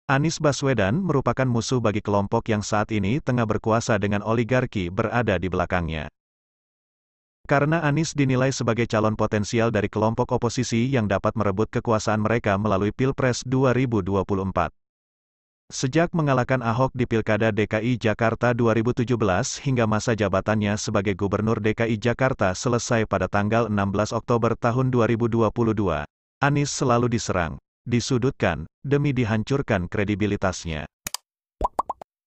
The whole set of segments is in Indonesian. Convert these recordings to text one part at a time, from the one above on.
Anies Baswedan merupakan musuh bagi kelompok yang saat ini tengah berkuasa dengan oligarki berada di belakangnya. Karena Anies dinilai sebagai calon potensial dari kelompok oposisi yang dapat merebut kekuasaan mereka melalui Pilpres 2024. Sejak mengalahkan Ahok di Pilkada DKI Jakarta 2017 hingga masa jabatannya sebagai Gubernur DKI Jakarta selesai pada tanggal 16 Oktober tahun 2022, Anies selalu diserang, disudutkan, demi dihancurkan kredibilitasnya.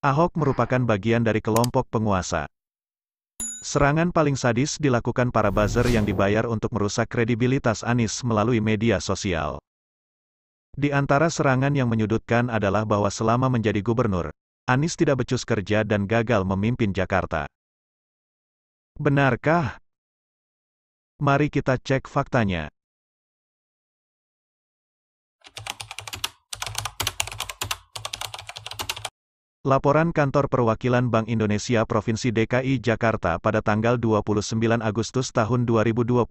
Ahok merupakan bagian dari kelompok penguasa. Serangan paling sadis dilakukan para buzzer yang dibayar untuk merusak kredibilitas Anies melalui media sosial. Di antara serangan yang menyudutkan adalah bahwa selama menjadi gubernur, Anies tidak becus kerja dan gagal memimpin Jakarta. Benarkah? Mari kita cek faktanya. Laporan Kantor Perwakilan Bank Indonesia Provinsi DKI Jakarta pada tanggal 29 Agustus tahun 2022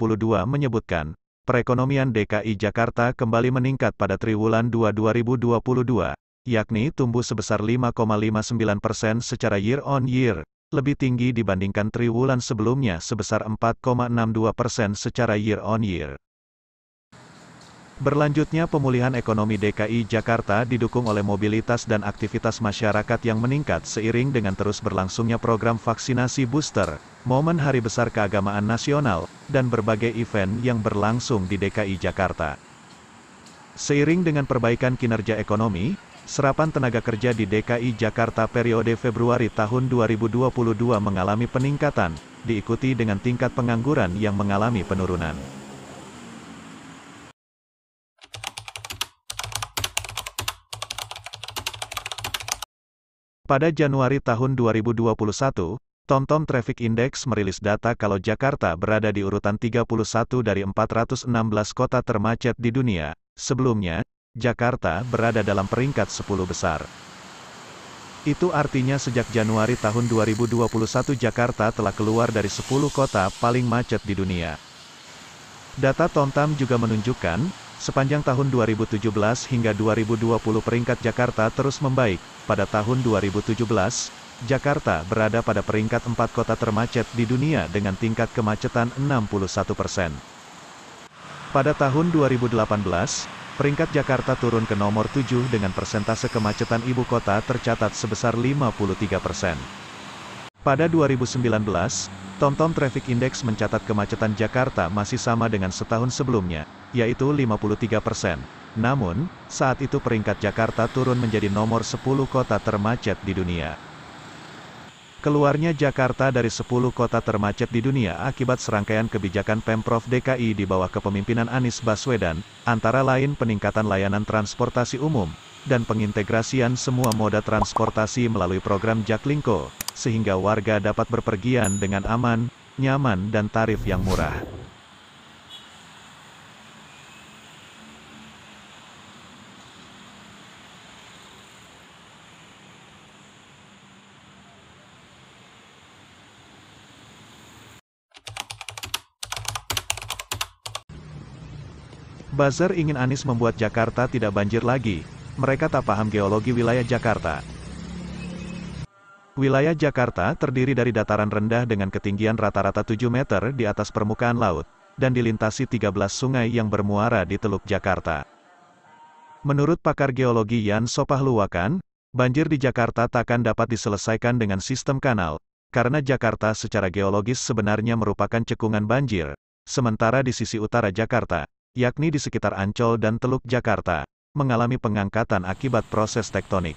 menyebutkan, perekonomian DKI Jakarta kembali meningkat pada triwulan 2 2022, yakni tumbuh sebesar 5,59% secara year-on-year, lebih tinggi dibandingkan triwulan sebelumnya sebesar 4,62% secara year-on-year. Berlanjutnya pemulihan ekonomi DKI Jakarta didukung oleh mobilitas dan aktivitas masyarakat yang meningkat seiring dengan terus berlangsungnya program vaksinasi booster, momen Hari Besar Keagamaan Nasional, dan berbagai event yang berlangsung di DKI Jakarta. Seiring dengan perbaikan kinerja ekonomi, serapan tenaga kerja di DKI Jakarta periode Februari tahun 2022 mengalami peningkatan, diikuti dengan tingkat pengangguran yang mengalami penurunan. Pada Januari tahun 2021, TomTom Traffic Index merilis data kalau Jakarta berada di urutan 31 dari 416 kota termacet di dunia. Sebelumnya, Jakarta berada dalam peringkat 10 besar. Itu artinya sejak Januari tahun 2021 Jakarta telah keluar dari 10 kota paling macet di dunia. Data TomTom juga menunjukkan, sepanjang tahun 2017 hingga 2020 peringkat Jakarta terus membaik. Pada tahun 2017, Jakarta berada pada peringkat 4 kota termacet di dunia dengan tingkat kemacetan 61%. Pada tahun 2018, peringkat Jakarta turun ke nomor 7 dengan persentase kemacetan ibu kota tercatat sebesar 53%. Pada 2019, TomTom Traffic Index mencatat kemacetan Jakarta masih sama dengan setahun sebelumnya, yaitu 53%. Namun, saat itu peringkat Jakarta turun menjadi nomor 10 kota termacet di dunia. Keluarnya Jakarta dari 10 kota termacet di dunia akibat serangkaian kebijakan Pemprov DKI di bawah kepemimpinan Anies Baswedan, antara lain peningkatan layanan transportasi umum, dan pengintegrasian semua moda transportasi melalui program Jaklingko, sehingga warga dapat berpergian dengan aman, nyaman dan tarif yang murah. Buzzer ingin Anies membuat Jakarta tidak banjir lagi, mereka tak paham geologi wilayah Jakarta. Wilayah Jakarta terdiri dari dataran rendah dengan ketinggian rata-rata 7 meter di atas permukaan laut, dan dilintasi 13 sungai yang bermuara di Teluk Jakarta. Menurut pakar geologi Yan Sopahluwakan, banjir di Jakarta takkan dapat diselesaikan dengan sistem kanal, karena Jakarta secara geologis sebenarnya merupakan cekungan banjir, sementara di sisi utara Jakarta, yakni di sekitar Ancol dan Teluk Jakarta, mengalami pengangkatan akibat proses tektonik.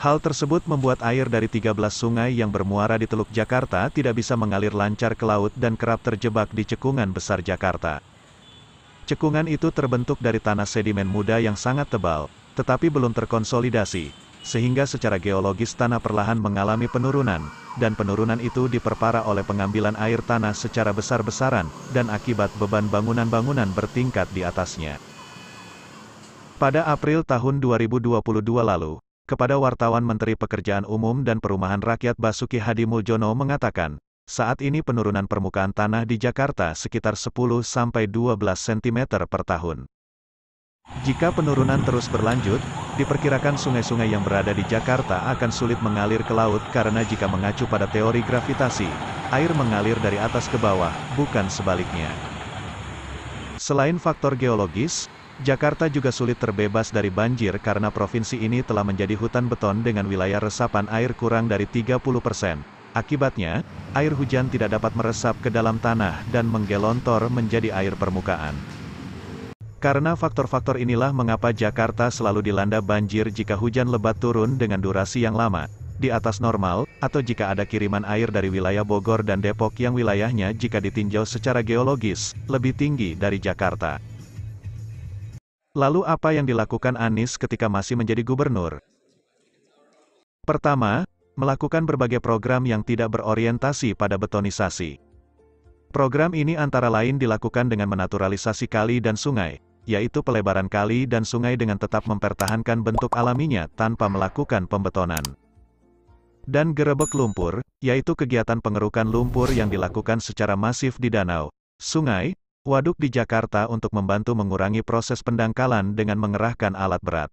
Hal tersebut membuat air dari 13 sungai yang bermuara di Teluk Jakarta tidak bisa mengalir lancar ke laut dan kerap terjebak di cekungan besar Jakarta. Cekungan itu terbentuk dari tanah sedimen muda yang sangat tebal, tetapi belum terkonsolidasi, sehingga secara geologis tanah perlahan mengalami penurunan, dan penurunan itu diperparah oleh pengambilan air tanah secara besar-besaran, dan akibat beban bangunan-bangunan bertingkat di atasnya. Pada April tahun 2022 lalu, kepada wartawan Menteri Pekerjaan Umum dan Perumahan Rakyat Basuki Hadi Muljono mengatakan, saat ini penurunan permukaan tanah di Jakarta sekitar 10-12 cm per tahun. Jika penurunan terus berlanjut, diperkirakan sungai-sungai yang berada di Jakarta akan sulit mengalir ke laut karena jika mengacu pada teori gravitasi, air mengalir dari atas ke bawah, bukan sebaliknya. Selain faktor geologis, Jakarta juga sulit terbebas dari banjir karena provinsi ini telah menjadi hutan beton dengan wilayah resapan air kurang dari 30%. Akibatnya, air hujan tidak dapat meresap ke dalam tanah dan menggelontor menjadi air permukaan. Karena faktor-faktor inilah mengapa Jakarta selalu dilanda banjir jika hujan lebat turun dengan durasi yang lama, di atas normal, atau jika ada kiriman air dari wilayah Bogor dan Depok yang wilayahnya jika ditinjau secara geologis, lebih tinggi dari Jakarta. Lalu apa yang dilakukan Anies ketika masih menjadi gubernur? Pertama, melakukan berbagai program yang tidak berorientasi pada betonisasi. Program ini antara lain dilakukan dengan menaturalisasi kali dan sungai, yaitu pelebaran kali dan sungai dengan tetap mempertahankan bentuk alaminya tanpa melakukan pembetonan. Dan gerebek lumpur, yaitu kegiatan pengerukan lumpur yang dilakukan secara masif di danau, sungai, waduk di Jakarta untuk membantu mengurangi proses pendangkalan dengan mengerahkan alat berat.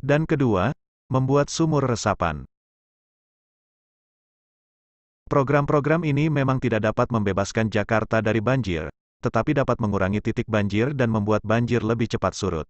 Dan kedua, membuat sumur resapan. Program-program ini memang tidak dapat membebaskan Jakarta dari banjir, tetapi dapat mengurangi titik banjir dan membuat banjir lebih cepat surut.